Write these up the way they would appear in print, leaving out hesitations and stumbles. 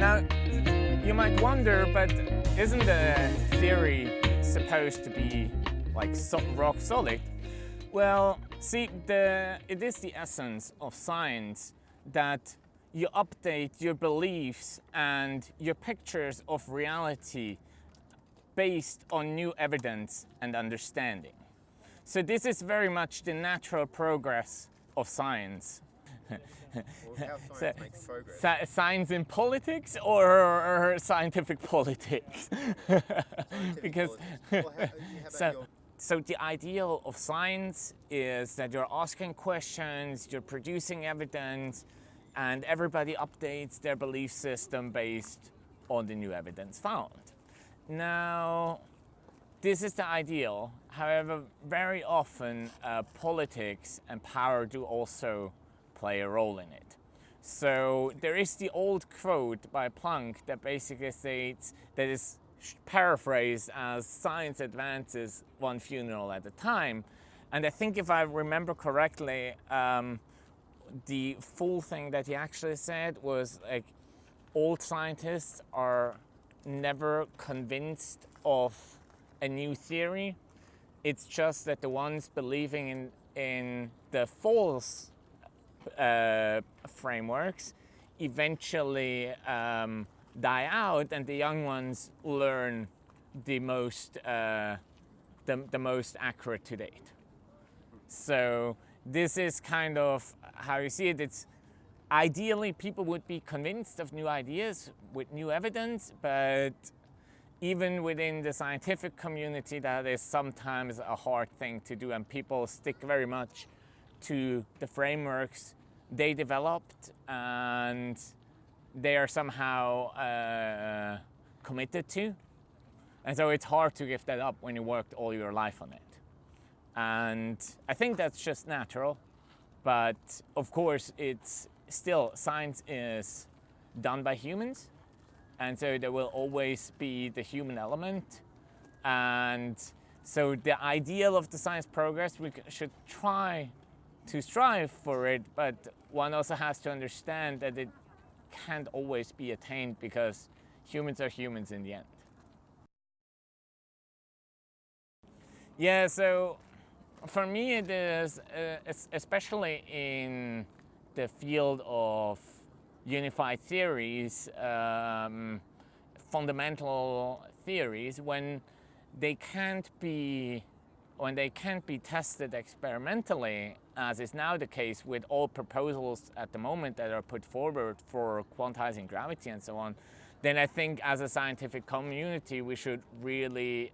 Now, you might wonder, but isn't the theory supposed to be like rock solid? Well, see, it is the essence of science that you update your beliefs and your pictures of reality based on new evidence and understanding. So this is very much the natural progress of science. Well, how science makes progress. Science in politics or scientific politics? Because Well, how about so the ideal of science is that you're asking questions, you're producing evidence, and everybody updates their belief system based on the new evidence found. Now, this is the ideal. However, very often politics and power do also play a role in it. So there is the old quote by Planck that basically states, that is paraphrased as science advances one funeral at a time. And I think if I remember correctly, the full thing that he actually said was like, old scientists are never convinced of a new theory. It's just that the ones believing in the false frameworks eventually die out, and the young ones learn the most accurate to date. So this is kind of how you see it. It's ideally people would be convinced of new ideas with new evidence, but even within the scientific community, that is sometimes a hard thing to do, and people stick very much to the frameworks they developed, and they are somehow committed to. And so it's hard to give that up when you worked all your life on it. And I think that's just natural, but of course it's still, science is done by humans, and so there will always be the human element. And so the ideal of the science progress, we should try to strive for it, but one also has to understand that it can't always be attained, because humans are humans in the end. Yeah, so for me it is, especially in the field of unified theories, fundamental theories, when they can't be tested experimentally, as is now the case with all proposals at the moment that are put forward for quantizing gravity and so on, then I think as a scientific community we should really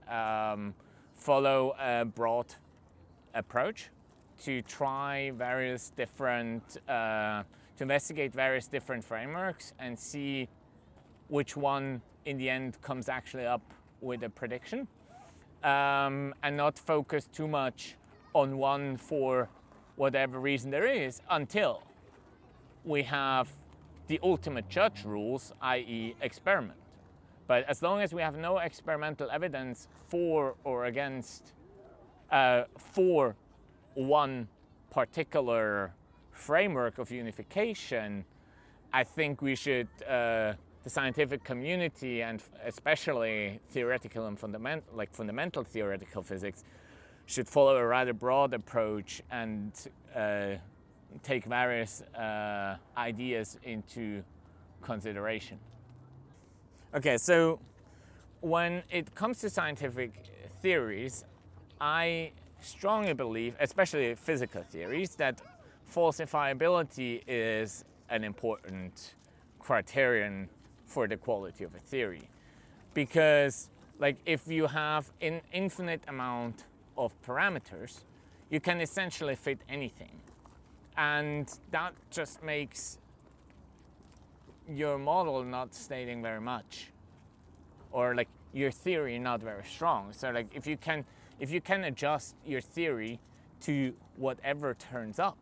follow a broad approach to try various different, to investigate various different frameworks and see which one in the end comes actually up with a prediction. And not focus too much on one for whatever reason there is, until we have the ultimate judge rules, i.e. experiment. But as long as we have no experimental evidence for or against for one particular framework of unification, I think we should, the scientific community, and especially theoretical and fundamental theoretical physics, should follow a rather broad approach and take various ideas into consideration. Okay, so when it comes to scientific theories, I strongly believe, especially physical theories, that falsifiability is an important criterion for the quality of a theory. Because like, if you have an infinite amount of parameters, you can essentially fit anything. And that just makes your model not stating very much, or like your theory not very strong. So like, if you can adjust your theory to whatever turns up,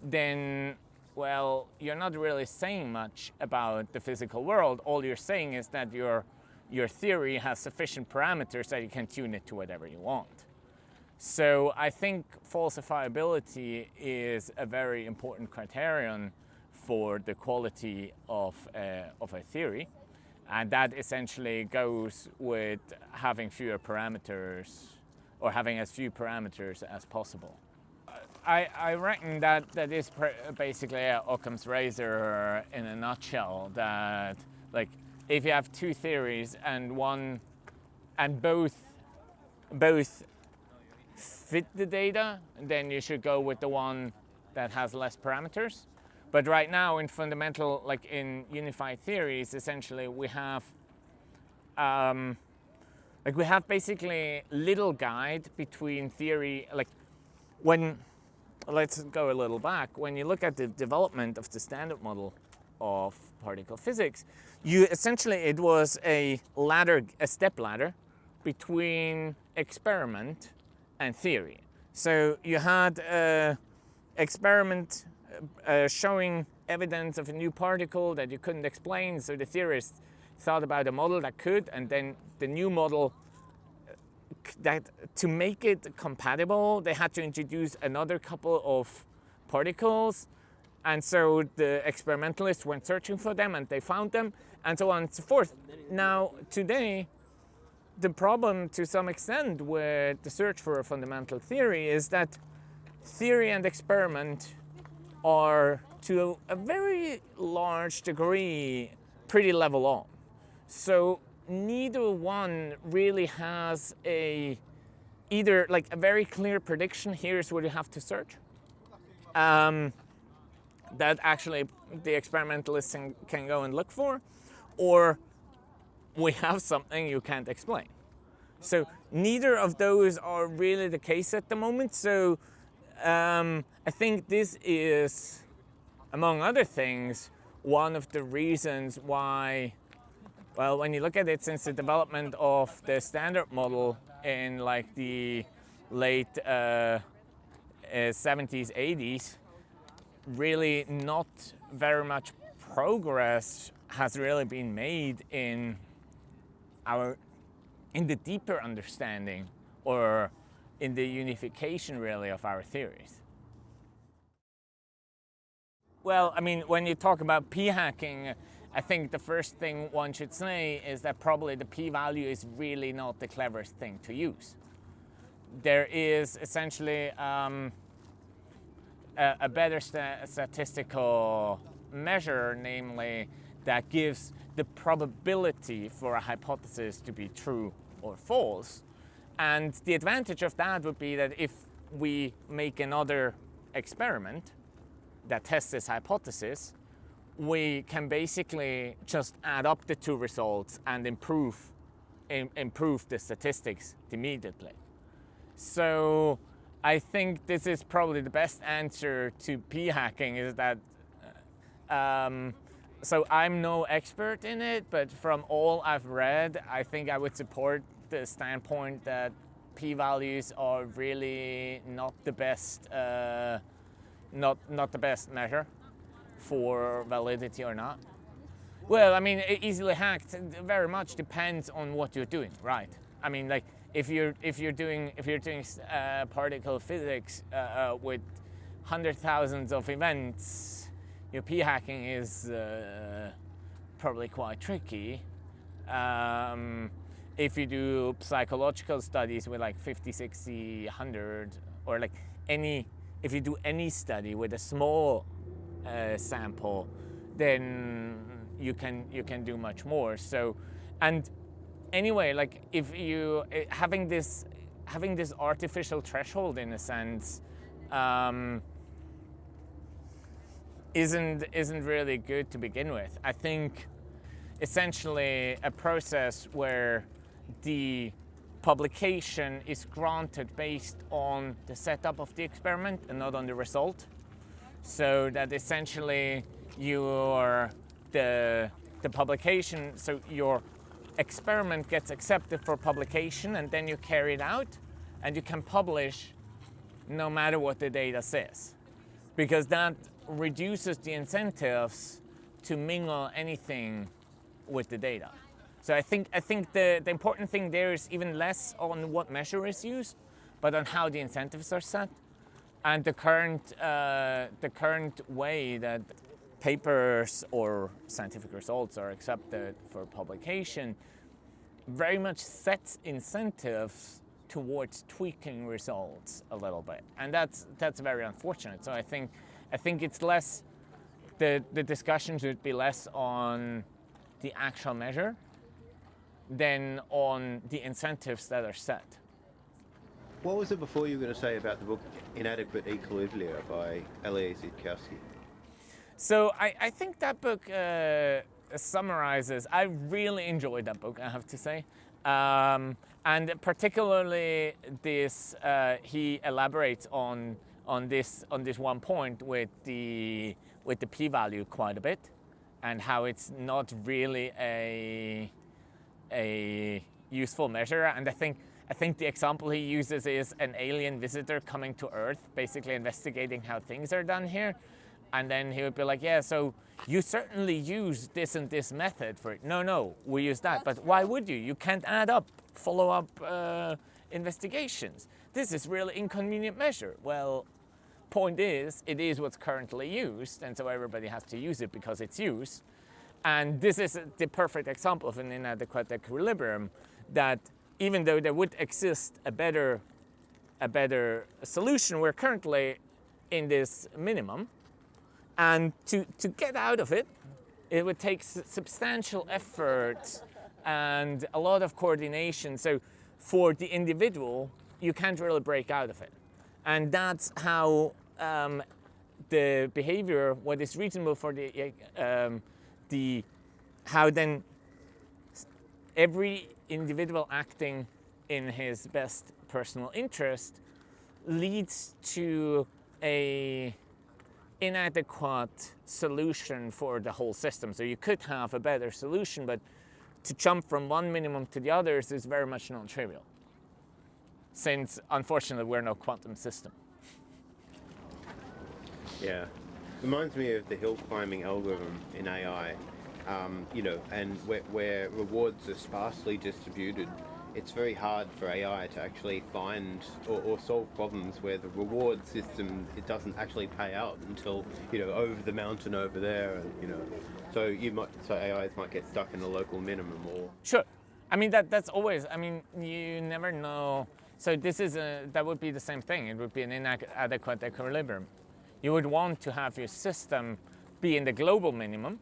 then, well, you're not really saying much about the physical world. All you're saying is that your theory has sufficient parameters that you can tune it to whatever you want. So I think falsifiability is a very important criterion for the quality of a theory. And that essentially goes with having fewer parameters, or having as few parameters as possible. I reckon that is basically Occam's razor in a nutshell. That, like, if you have two theories and both fit the data, then you should go with the one that has less parameters. But right now, in fundamental, like in unified theories, essentially we have basically little guide between theory. Like, let's go a little back. When you look at the development of the standard model of particle physics, it was a step ladder between experiment and theory. So you had experiment showing evidence of a new particle that you couldn't explain, so the theorists thought about a model that could, and then the new model, that to make it compatible, they had to introduce another couple of particles, and so the experimentalists went searching for them and they found them, and so on and so forth. Now, today, the problem to some extent with the search for a fundamental theory is that theory and experiment are, to a very large degree, pretty level on. So neither one really has either like a very clear prediction, here's where you have to search, that actually the experimentalists can go and look for, or we have something you can't explain. So neither of those are really the case at the moment. So I think this is, among other things, one of the reasons why, well, when you look at it since the development of the standard model in like the late 70s, 80s, really not very much progress has really been made in the deeper understanding, or in the unification really of our theories. Well, I mean, when you talk about p-hacking, I think the first thing one should say is that probably the p-value is really not the cleverest thing to use. There is essentially a better statistical measure, namely, that gives the probability for a hypothesis to be true or false. And the advantage of that would be that if we make another experiment that tests this hypothesis, we can basically just add up the two results and improve the statistics immediately. So I think this is probably the best answer to p-hacking, is that so I'm no expert in it, but from all I've read, I think I would support the standpoint that p-values are really not the best, not the best measure for validity or not. Well, I mean, easily hacked very much depends on what you're doing, right? I mean, like if you're doing particle physics with hundreds of thousands of events, your p-hacking is probably quite tricky. If you do psychological studies with like 50, 60, 100, or like if you do any study with a small sample, then you can do much more. So, and anyway, like if you having this artificial threshold in a sense isn't really good to begin with. I think essentially a process where the publication is granted based on the setup of the experiment and not on the result, so that essentially the publication, so your experiment gets accepted for publication, and then you carry it out and you can publish no matter what the data says, because that reduces the incentives to mingle anything with the data. So I think the important thing there is even less on what measure is used, but on how the incentives are set. And the current way that papers or scientific results are accepted for publication very much sets incentives towards tweaking results a little bit, and that's very unfortunate. So I think it's less, the discussions would be less on the actual measure than on the incentives that are set. What was it before you were going to say about the book Inadequate Equilibria by L.A. Zitkowski? So I think that book summarizes, I really enjoyed that book, I have to say. And particularly this, he elaborates on this one point with the p-value quite a bit, and how it's not really a useful measure. And I think the example he uses is an alien visitor coming to Earth, basically investigating how things are done here. And then he would be like, yeah, so you certainly use this and this method for it. No, we use that. But why would you? You can't add up follow-up investigations. This is really inconvenient measure. Well, point is, it is what's currently used, and so everybody has to use it because it's used. And this is the perfect example of an inadequate equilibrium, that even though there would exist a better solution, we're currently in this minimum. And to get out of it, it would take substantial effort and a lot of coordination. So for the individual, you can't really break out of it. And that's how the behavior, what is reasonable for how then every individual acting in his best personal interest leads to a inadequate solution for the whole system. So you could have a better solution, but to jump from one minimum to the others is very much non-trivial, since unfortunately we're no quantum system. Yeah, reminds me of the hill climbing algorithm in AI, and where rewards are sparsely distributed. It's very hard for AI to actually find or solve problems where the reward system, it doesn't actually pay out until over the mountain over there, so AIs might get stuck in a local minimum or. Sure, I mean that's always. I mean you never know. So that would be the same thing. It would be an inadequate equilibrium. You would want to have your system be in the global minimum,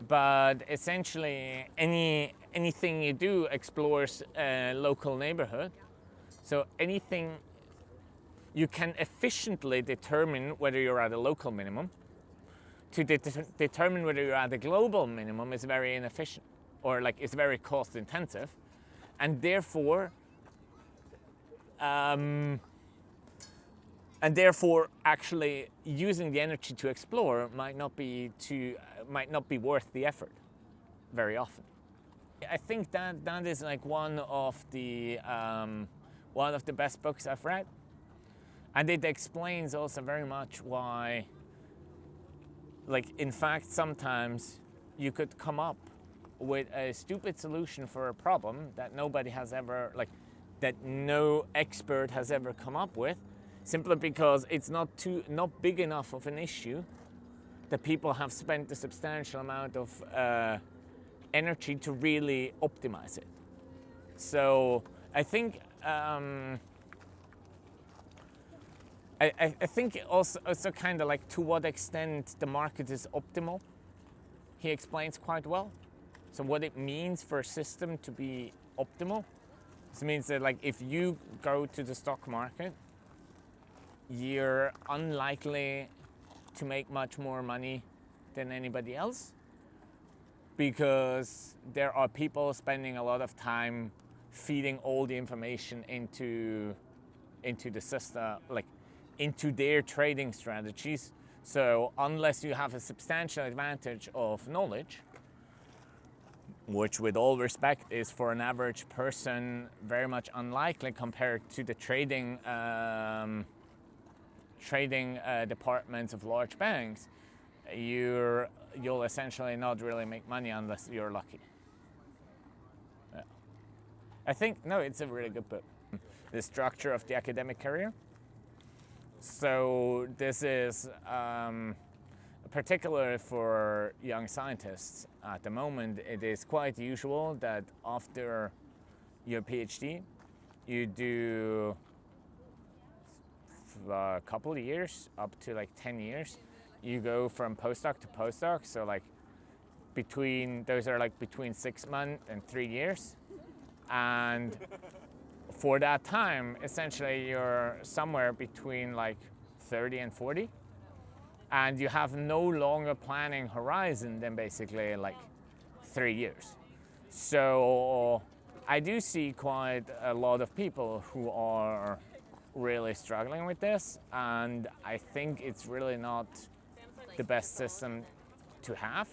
but essentially anything you do explores a local neighborhood. So anything you can efficiently determine whether you're at a local minimum. To determine whether you're at a global minimum is very inefficient, or it's very cost intensive, and therefore actually using the energy to explore might not be worth the effort very often. I think that is one of the best books I've read, and it explains also very much why, in fact, sometimes you could come up with a stupid solution for a problem that nobody has ever, that no expert has ever come up with, simply because it's not big enough of an issue that people have spent a substantial amount of energy to really optimize it. So I think I think also kind of to what extent the market is optimal, he explains quite well. So what it means for a system to be optimal, this means that if you go to the stock market, you're unlikely to make much more money than anybody else, because there are people spending a lot of time feeding all the information into the system, into their trading strategies. So unless you have a substantial advantage of knowledge, which with all respect is for an average person very much unlikely compared to the trading departments of large banks, you'll essentially not really make money unless you're lucky. Yeah. I think, it's a really good book. The structure of the academic career. So this is a particularly for young scientists at the moment, it is quite usual that after your PhD, you do a couple of years, up to like 10 years, you go from postdoc to postdoc. So like those are like between 6 months and 3 years. And for that time, essentially you're somewhere between like 30 and 40. And you have no longer planning horizon than basically like 3 years. So I do see quite a lot of people who are really struggling with this, and I think it's really not the best system to have.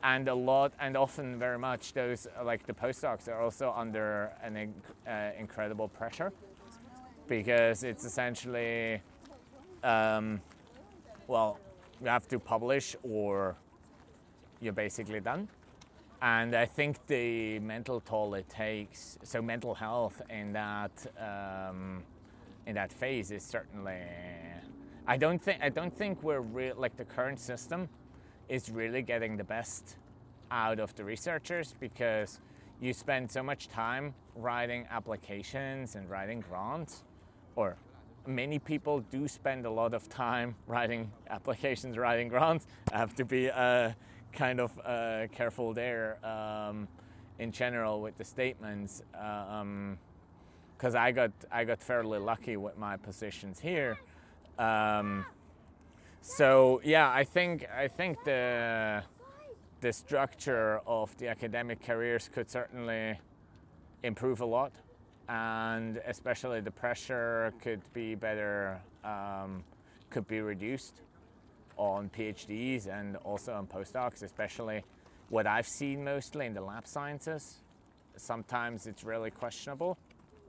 And often very much those, like the postdocs, are also under an incredible pressure, because it's essentially, well, you have to publish or you're basically done. And I think the mental toll it takes, so mental health in that phase is certainly. I don't think we're like the current system is really getting the best out of the researchers, because you spend so much time writing applications and writing grants, or many people do spend a lot of time writing applications, writing grants. I have to be kind of careful there in general with the statements, because I got fairly lucky with my positions here. So yeah, I think the structure of the academic careers could certainly improve a lot, and especially the pressure could be better, could be reduced on PhDs and also on postdocs, especially what I've seen mostly in the lab sciences. Sometimes it's really questionable,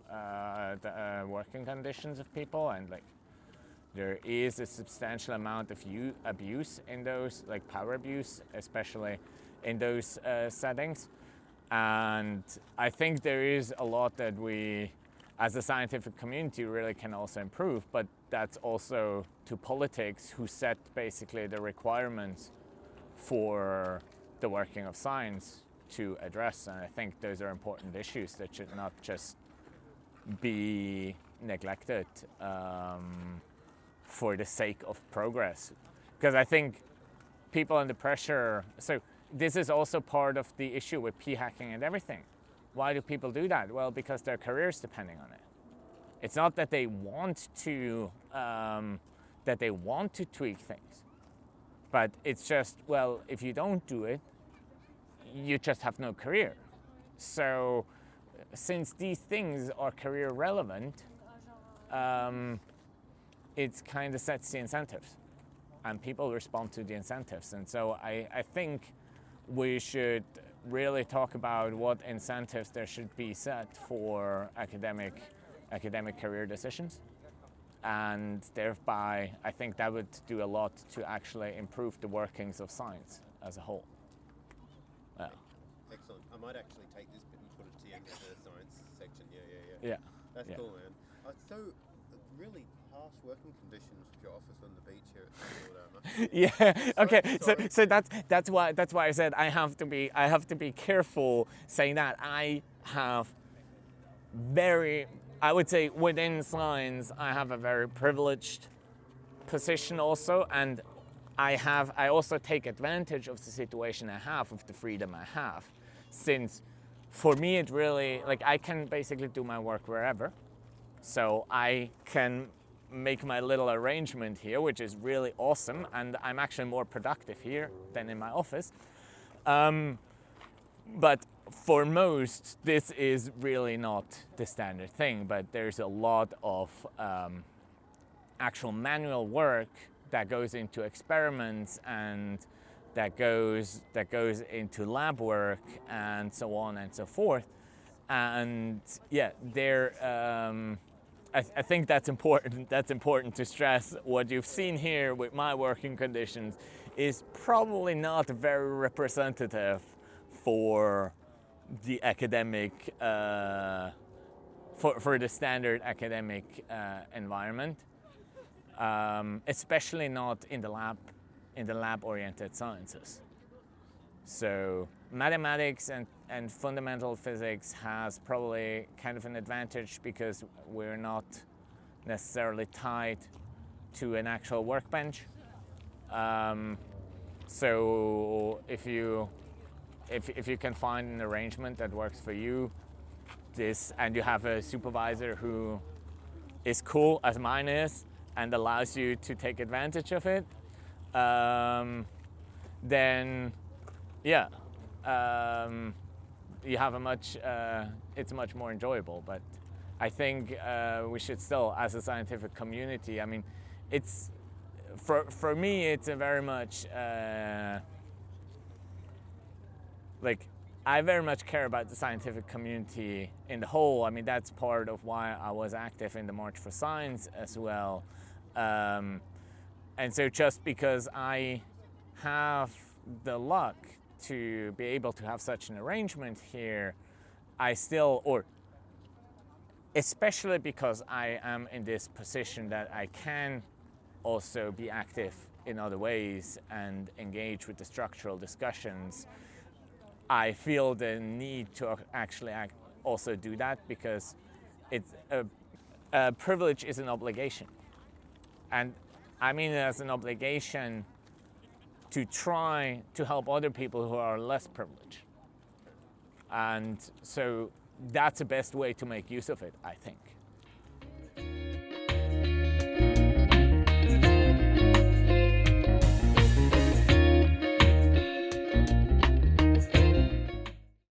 the working conditions of people, and like there is a substantial amount of abuse in those, like power abuse, especially in those settings. And I think there is a lot that we, as a scientific community, really can also improve, but that's also to politics, who set basically the requirements for the working of science to address. And I think those are important issues that should not just be neglected for the sake of progress. Because I think people under pressure, so this is also part of the issue with p-hacking and everything. Why do people do that? Well, because their career's depending on it. It's not that they want to tweak things, but it's just, well, if you don't do it, you just have no career. So since these things are career relevant, it kind of sets the incentives, and people respond to the incentives. And so I think we should really talk about what incentives there should be set for academic career decisions, and thereby I think that would do a lot to actually improve the workings of science as a whole. Yeah. Excellent. I might actually take this bit and put it to the end of the science section. Yeah. That's cool, man. So really harsh working conditions with your office on the beach here at the Yeah. Okay. So that's why I said I have to be careful saying that. I would say within science I have a very privileged position also, and I also take advantage of the situation I have, of the freedom I have, since for me it really, like, I can basically do my work wherever. So I can make my little arrangement here, which is really awesome, and I'm actually more productive here than in my office. But for most, this is really not the standard thing, but there's a lot of actual manual work that goes into experiments, and that goes into lab work, and so on and so forth. And yeah, I think that's important. That's important to stress. What you've seen here with my working conditions is probably not very representative for the academic, for the standard academic environment, especially not in the lab in the lab-oriented sciences. So mathematics and fundamental physics has probably kind of an advantage because we're not necessarily tied to an actual workbench. So if you can find an arrangement that works for you, and you have a supervisor who is cool as mine is and allows you to take advantage of it, then yeah, you have it's much more enjoyable. But I think we should still, as a scientific community, I mean, it's for me, it's a very much like, I very much care about the scientific community in the whole. I mean, that's part of why I was active in the March for Science as well. And so just because I have the luck to be able to have such an arrangement here, I still, or especially because I am in this position that I can also be active in other ways and engage with the structural discussions, I feel the need to actually also do that, because it's a privilege is an obligation. And I mean it as an obligation to try to help other people who are less privileged. And so that's the best way to make use of it, I think.